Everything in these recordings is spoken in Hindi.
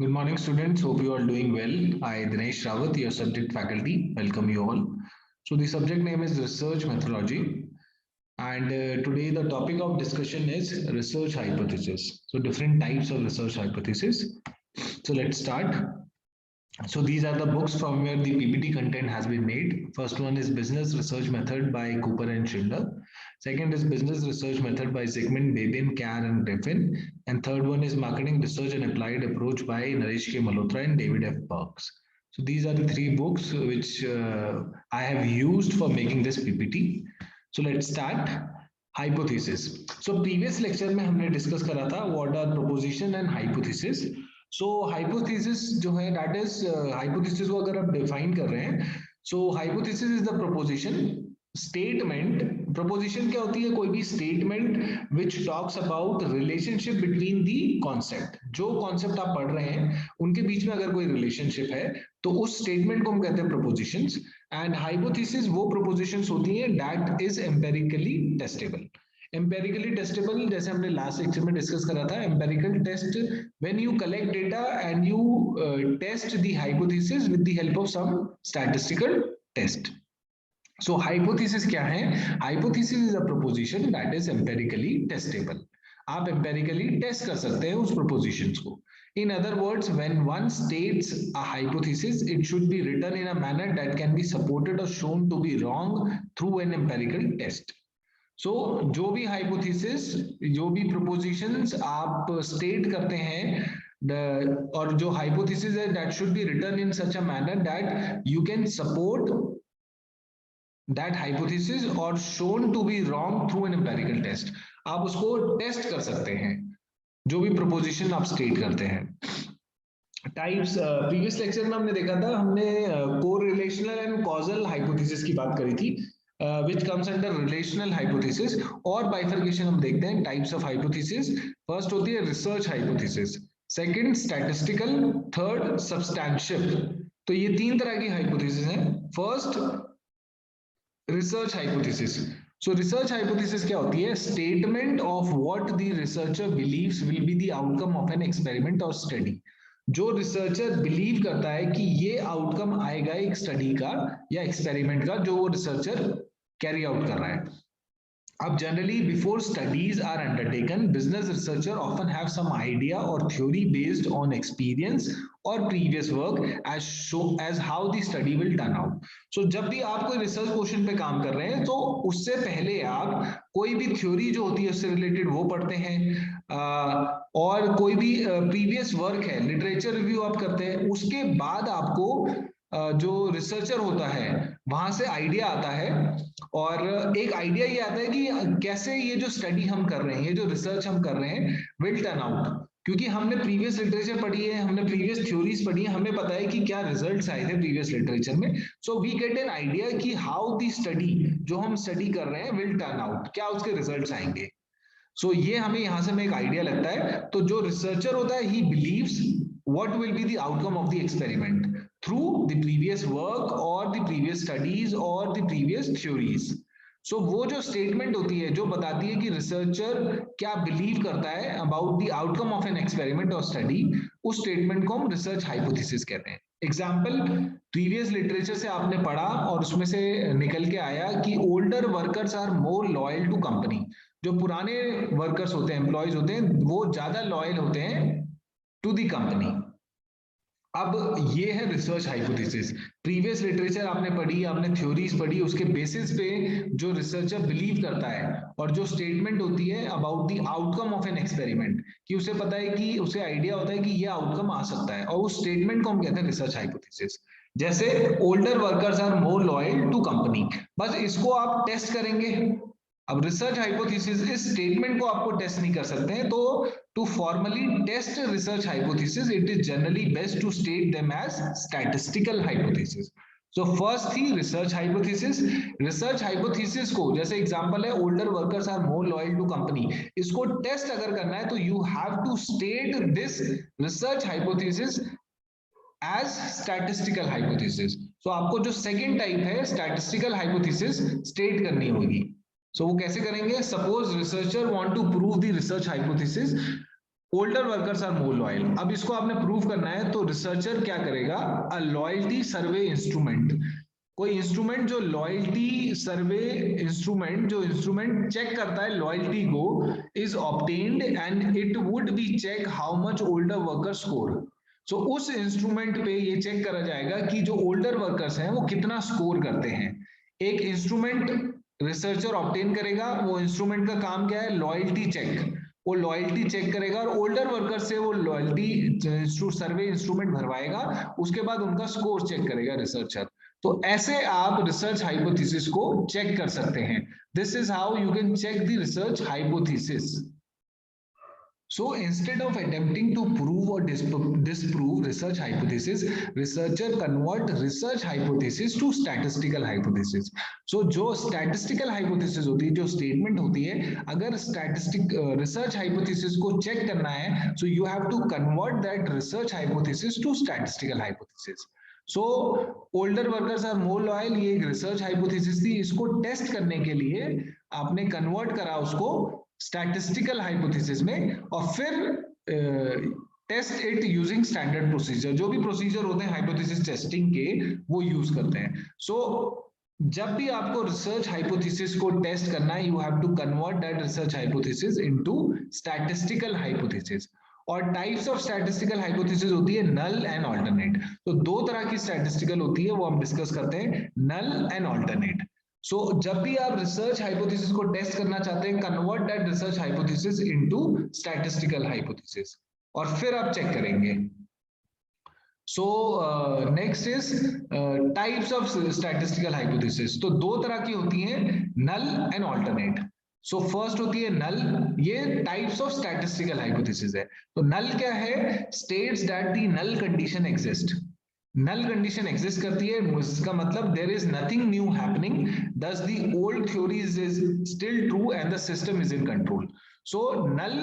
Good morning, students. Hope you are doing well. I, Dinesh Rawat, your subject faculty, welcome you all. So the subject name is research methodology, and today the topic of discussion is research hypothesis. So different types of research hypothesis. So let's start. So these are the books from where the PPT content has been made. First one is Business Research Method by Cooper and Schindler. Second is Business Research Method by Zygmunt, Babin, Carr and Griffin. And third one is Marketing Research and Applied Approach by Naresh K. Malhotra and David F. Parks. So these are the three books which I have used for making this PPT. So let's start. Hypothesis. So previous lecture में हमने discuss करा था what are proposition and hypothesis. So hypothesis जो है दैट इज हाइपोथेसिस को अगर आप डिफाइन कर रहे हैं so hypothesis is the proposition statement proposition क्या होती है कोई भी statement which talks about relationship between the concept जो कॉन्सेप्ट आप पढ़ रहे हैं उनके बीच में अगर कोई रिलेशनशिप है तो उस स्टेटमेंट को हम कहते हैं प्रोपोजिशंस एंड हाइपोथेसिस वो प्रोपोजिशंस होती हैं that is empirically testable empirically testable जैसे हमने लास्ट लेक्चर में डिस्कस करा था empirical test when you collect data and you test the hypothesis with the help of some statistical test so hypothesis क्या है hypothesis is a proposition that is empirically testable आप एम्पेरिकली टेस्ट कर सकते हैं उस प्रोपोजिशंस को In other words, when one states a hypothesis, it should be written in a manner that can be supported or shown to be wrong through an empirical test. सो जो भी हाइपोथेसिस जो भी प्रोपोजिशंस आप स्टेट करते हैं और जो हाइपोथेसिस है that should be written in such a manner that you can support that hypothesis और shown to be wrong through an empirical test आप उसको टेस्ट कर सकते हैं जो भी प्रोपोजिशन आप स्टेट करते हैं टाइप्स प्रीवियस लेक्चर में हमने देखा था हमने कोरिलेशनल एंड कॉजल हाइपोथेसिस की बात करी थी which comes under relational hypothesis और bifurcation हम देखते हैं types of hypothesis first होती है research hypothesis second statistical third substantive तो ये तीन तरह की hypothesis हैं first research hypothesis so research hypothesis क्या होती है statement of what the researcher believes will be the outcome of an experiment or study जो रिसर्चर बिलीव करता है कि ये आउटकम आएगा एक स्टडी का या एक्सपेरिमेंट का जो वो रिसर्चर कैरी आउट कर रहा है अब generally before studies are undertaken business researcher often have some idea और थ्योरी बेस्ड ऑन एक्सपीरियंस और previous work as how the study will turn out so जब भी आप कोई रिसर्च क्वेश्चन पे काम कर रहे हैं तो उससे पहले आप कोई भी थ्योरी जो होती है उससे रिलेटेड वो पढ़ते हैं और कोई भी प्रीवियस वर्क है लिटरेचर रिव्यू आप करते हैं उसके बाद आपको जो रिसर्चर होता है वहां से आइडिया आता है और एक आइडिया ये आता है कि कैसे ये जो स्टडी हम कर रहे हैं ये जो रिसर्च हम कर रहे हैं विल टर्न आउट क्योंकि हमने प्रीवियस लिटरेचर पढ़ी है हमने प्रीवियस थ्योरीज पढ़ी है हमें पता है कि क्या रिजल्ट्स आए थे प्रीवियस लिटरेचर में so we get an idea कि हाउ द स्टडी जो हम स्टडी कर रहे हैं विल टर्न आउट क्या उसके रिजल्ट्स आएंगे सो ये हमें यहां से में एक आइडिया लगता है तो जो रिसर्चर होता है he believes what will be the outcome of the experiment through the previous work or the previous studies or the previous theories so वो जो स्टेटमेंट होती है जो बताती है कि रिसर्चर क्या बिलीव करता है about the outcome of an experiment और स्टडी उस स्टेटमेंट को हम रिसर्च हाइपोथेसिस कहते हैं एग्जाम्पल प्रीवियस लिटरेचर से आपने पढ़ा और उसमें से निकल के आया कि older workers are more loyal to company जो पुराने वर्कर्स होते हैं एम्प्लॉयज होते हैं वो ज्यादा लॉयल होते हैं टू दी कंपनी अब ये है रिसर्च हाइपोथेसिस प्रीवियस लिटरेचर आपने पढ़ी आपने थ्योरीज पढ़ी उसके बेसिस पे जो रिसर्चर बिलीव करता है और जो स्टेटमेंट होती है about the outcome of an experiment कि उसे पता है कि उसे आइडिया होता है कि ये आउटकम आ सकता है और उस स्टेटमेंट को हम कहते हैं रिसर्च हाइपोथेसिस जैसे older workers are more loyal to company बस इसको आप टेस्ट करेंगे अब रिसर्च हाइपोथेसिस इस स्टेटमेंट को आपको टेस्ट नहीं कर सकते हैं तो to formally test research hypothesis it is generally best to state them as statistical hypothesis so first the research hypothesis को जैसे एग्जांपल है older workers are more loyal to company इसको टेस्ट अगर करना है तो you have to state this research hypothesis as statistical hypothesis so आपको जो सेकंड टाइप है स्टैटिस्टिकल हाइपोथेसिस स्टेट करनी होगी सो वो कैसे करेंगे suppose researcher want to prove the research hypothesis older workers are more loyal. अब इसको आपने प्रूव करना है, तो रिसर्चर क्या करेगा, अ लॉयल्टी सर्वे इंस्ट्रूमेंट, कोई इंस्ट्रूमेंट जो लॉयल्टी सर्वे इंस्ट्रूमेंट, जो इंस्ट्रूमेंट चेक करता है लॉयल्टी को, is obtained and it would be check how much older worker score. So उस इंस्ट्रूमेंट पे ये चेक करा जाएगा कि जो ओल्डर वर्कर्स हैं वो कितना स्कोर करते हैं। एक इंस्ट्रूमेंट रिसर्चर ऑब्टेन करेगा, वो इंस्ट्रूमेंट का काम क्या है, लॉयल्टी चेक। वो लॉयल्टी चेक करेगा और ओल्डर वर्कर से वो लॉयल्टी सर्वे इंस्ट्रूमेंट भरवाएगा, उसके बाद उनका स्कोर चेक करेगा रिसर्चर। तो ऐसे आप रिसर्च हाइपोथेसिस को चेक कर सकते हैं। This is how you can check the research hypothesis. So instead of attempting to prove or disprove research hypothesis, researcher convert research hypothesis to statistical hypothesis. So जो statistical hypothesis होती है, जो statement होती है, अगर research hypothesis को check करना है, so you have to convert that research hypothesis to statistical hypothesis. So older workers are more loyal, ये एक रिसर्च हाइपोथेसिस थी, इसको टेस्ट करने के लिए आपने कन्वर्ट करा उसको स्टैटिस्टिकल हाइपोथेसिस में, और फिर test it using standard procedure. जो भी प्रोसीजर होते हैं हाइपोथेसिस टेस्टिंग के, वो यूज करते हैं। सो जब भी आपको रिसर्च हाइपोथेसिस को टेस्ट करना है, you have to convert that research hypothesis into statistical hypothesis. और टाइप्स ऑफ स्टैटिस्टिकल हाइपोथेसिस होती है नल एंड ऑल्टरनेट। तो दो तरह की स्टैटिस्टिकल होती है, वो हम डिस्कस करते हैं, नल एंड ऑल्टरनेट। सो जब भी आप रिसर्च हाइपोथेसिस को टेस्ट करना चाहते हैं, convert that research hypothesis into statistical hypothesis, और फिर आप चेक करेंगे। So next is types of statistical hypothesis. तो दो तरह की होती हैं, null and alternate. So first होती है नल, ये टाइप्स ऑफ स्टैटिस्टिकल हाइपोथेसिस है। तो नल क्या है, states that the null condition exist. Null condition exist करती है, इसका मतलब there is nothing new happening, thus the old theories is still true and the system is in control. So null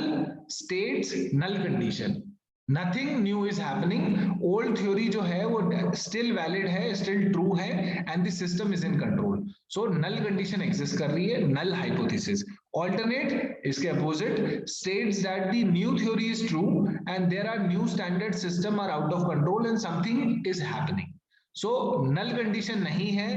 states null condition, nothing new is happening, old theory जो है वो स्टिल वैलिड है, स्टिल ट्रू है, and the system is in control. So null condition exist कर रही है, नल हाइपोथेसिस। ऑल्टरनेट इसके अपोजिट, states that the new theory is true and there are new standard system are out of control and something is happening. So null condition नहीं है,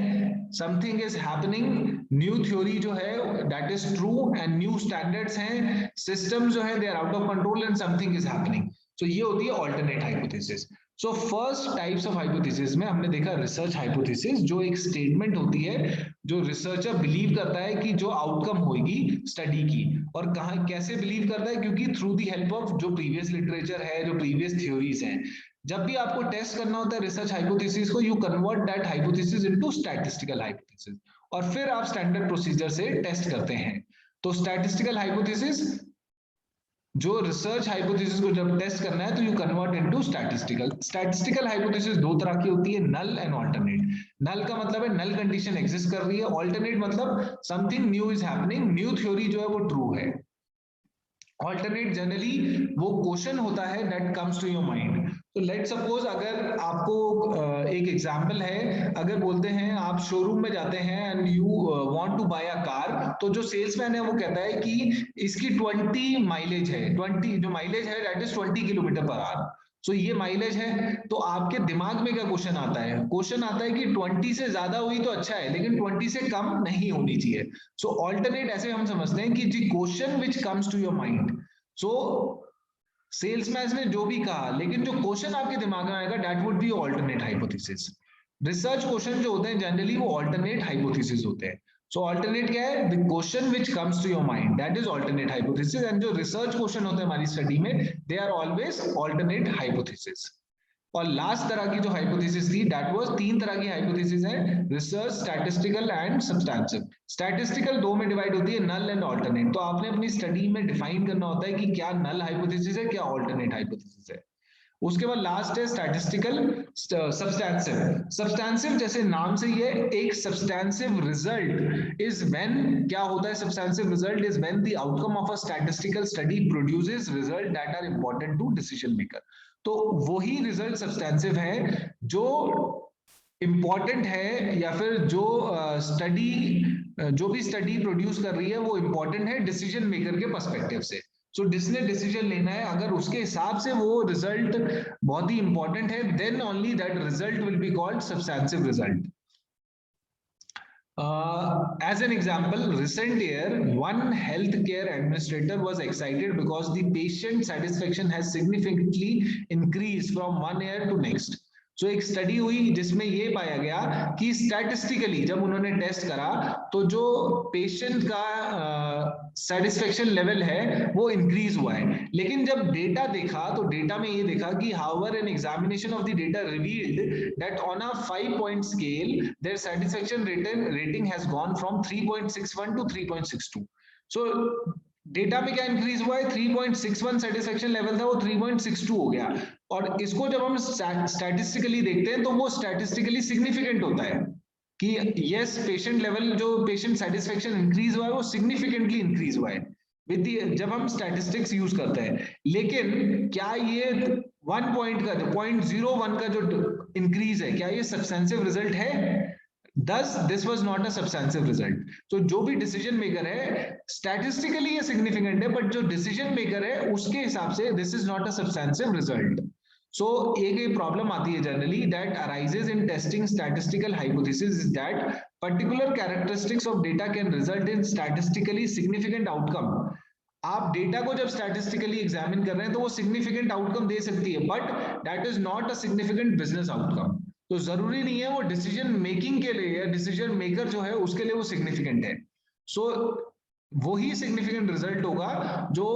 something is happening, new theory जो है that is true and new standards हैं, सिस्टम जो है they are out of control and something is happening. So ये होती है alternate hypothesis. So first types of hypothesis में हमने देखा रिसर्च हाइपोथेसिस, जो एक स्टेटमेंट होती है, जो रिसर्चर बिलीव करता है कि जो आउटकम होगी स्टडी की, और कहां कैसे बिलीव करता है, क्योंकि थ्रू द हेल्प ऑफ जो प्रीवियस लिटरेचर है, जो प्रीवियस थ्योरीज हैं। जब भी आपको टेस्ट करना होता है रिसर्च हाइपोथेसिस को, you convert that hypothesis into statistical hypothesis, और फिर आप स्टैंडर्ड प्रोसीजर से टेस्ट करते हैं। तो स्टैटिस्टिकल हाइपोथेसिस, जो रिसर्च हाइपोथेसिस को जब टेस्ट करना है, तो you convert into statistical. Statistical hypothesis दो तरह की होती है, नल एंड ऑल्टरनेट। नल का मतलब है नल कंडीशन एग्जिस्ट कर रही है, ऑल्टरनेट मतलब something new is happening, new theory जो है वो ट्रू है। ऑल्टरनेट जनरली वो क्वेश्चन होता है that comes to your mind. तो लेट सपोज, अगर आपको एक एग्जांपल है, अगर बोलते हैं आप शोरूम में जाते हैं and you want to buy a car, तो जो सेल्समैन है वो कहता है कि इसकी 20 माइलेज है, 20 जो माइलेज है that is 20 kilometre per hour. So ये माइलेज है, तो आपके दिमाग में क्या क्वेश्चन आता है, क्वेश्चन आता है कि 20 से ज्यादा हुई तो अच्छा है, लेकिन 20 से कम नहीं होनी चाहिए। सो ऑल्टरनेट ऐसे हम समझते हैं कि जी question which comes to your mind. So salesman ने जो भी कहा, लेकिन जो क्वेश्चन आपके दिमाग में आएगा that would be alternate hypothesis. Research question जो होते हैं जनरली वो ऑल्टरनेट हाइपोथेसिस होते हैं। सो ऑल्टरनेट क्या है, the question which comes to your mind, that is alternate hypothesis. And जो रिसर्च क्वेश्चन होते हैं हमारी स्टडी में, they are always alternate hypothesis. और लास्ट तरह की जो हाइपोथेसिस थी, दैट वाज, तीन तरह की हाइपोथेसिस है, research, statistical and substantive. Statistical दो में डिवाइड होती है, नल एंड ऑल्टरनेट। तो आपने अपनी स्टडी में डिफाइन करना होता है कि क्या नल हाइपोथेसिस है, क्या ऑल्टरनेट हाइपोथेसिस है। उसके बाद लास्ट है स्टैटिस्टिकल सब्सटैंसिव। सब्सटैंसिव जैसे नाम से ही है, एक सब्सटैंसिव रिजल्ट इज व्हेन, क्या होता है substantive result, is when the outcome of a statistical study produces result that are important to decision maker. तो वही रिजल्ट सब्सटैंसिव है जो इंपॉर्टेंट है, या फिर जो स्टडी जो भी स्टडी प्रोड्यूस कर रही है वो इंपॉर्टेंट है डिसीजन मेकर के पर्सपेक्टिव से। सो जिसने डिसीजन लेना है, अगर उसके हिसाब से वो रिजल्ट बहुत ही इंपॉर्टेंट है, then only that result will be called substantive result. As an example, recent year, one healthcare administrator was excited because the patient satisfaction has significantly increased from one year to next. So एक स्टडी हुई जिसमें ये पाया गया कि स्टैटिस्टिकली जब उन्होंने टेस्ट करा तो जो पेशेंट का सेटिस्फेक्शन लेवल है वो इंक्रीज हुआ है. लेकिन जब डेटा देखा तो डेटा में ये देखा कि however an examination of the data revealed that on a 5-point scale their satisfaction rating has gone from 3.61 to 3.62. So data में क्या इंक्रीज हुआ है, 3.61 सेटिस्फेक्शन लेवल था वो 3.62 हो गया. और इसको जब हम स्टैटिस्टिकली देखते हैं तो वो स्टैटिस्टिकली सिग्निफिकेंट होता है कि यस पेशेंट लेवल जो पेशेंट सेटिस्फेक्शन इंक्रीज हुआ है वो सिग्निफिकेंटली इंक्रीज हुआ है जब हम स्टैटिस्टिक्स यूज करते हैं. लेकिन क्या ये 1 पॉइंट का 0.01 का जो इंक्रीज है क्या ये सब्सटेंसिव रिजल्ट है? Thus, this was not a substantive result. So जो भी डिसीजन मेकर है स्टैटिस्टिकली ये सिग्निफिकेंट है, बट जो डिसीजन मेकर है उसके हिसाब से this is not a substantive result. So एक प्रॉब्लम आती है generally that arises in testing statistical hypothesis is that particular characteristics of data can result in statistically significant outcome. आप डेटा को जब स्टैटिस्टिकली एग्जामिन कर रहे हैं तो वो सिग्निफिकेंट आउटकम दे सकती है, but that is not a significant business outcome. तो जरूरी नहीं है वो डिसीजन मेकिंग के लिए या डिसीजन मेकर जो है उसके लिए वो सिग्निफिकेंट है. सो वही सिग्निफिकेंट रिजल्ट होगा जो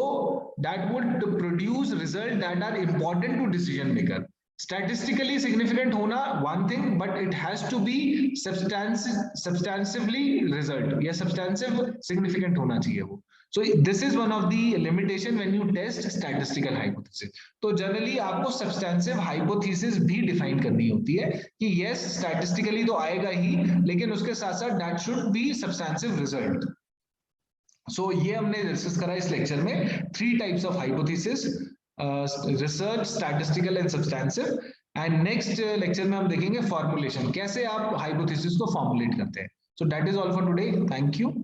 that would produce result that are important to decision maker. Statistically significant होना one thing, but it has to be substantively result या सब्सटेंसिव सिग्निफिकेंट होना चाहिए वो. So this is one of the limitation when you test statistical hypothesis. तो जनरली आपको सब्सटेंसिव हाइपोथेसिस भी डिफाइन करनी होती है कि यस स्टैटिस्टिकली तो आएगा ही, लेकिन उसके साथ साथ that should be substantive result. So ये हमने डिस्कस करा इस लेक्चर में 3 types of hypothesis, research, statistical and substantive. And next lecture में हम देखेंगे फॉर्मुलेशन, कैसे आप हाइपोथेसिस को फॉर्मुलेट करते हैं. So that is all for today. Thank you.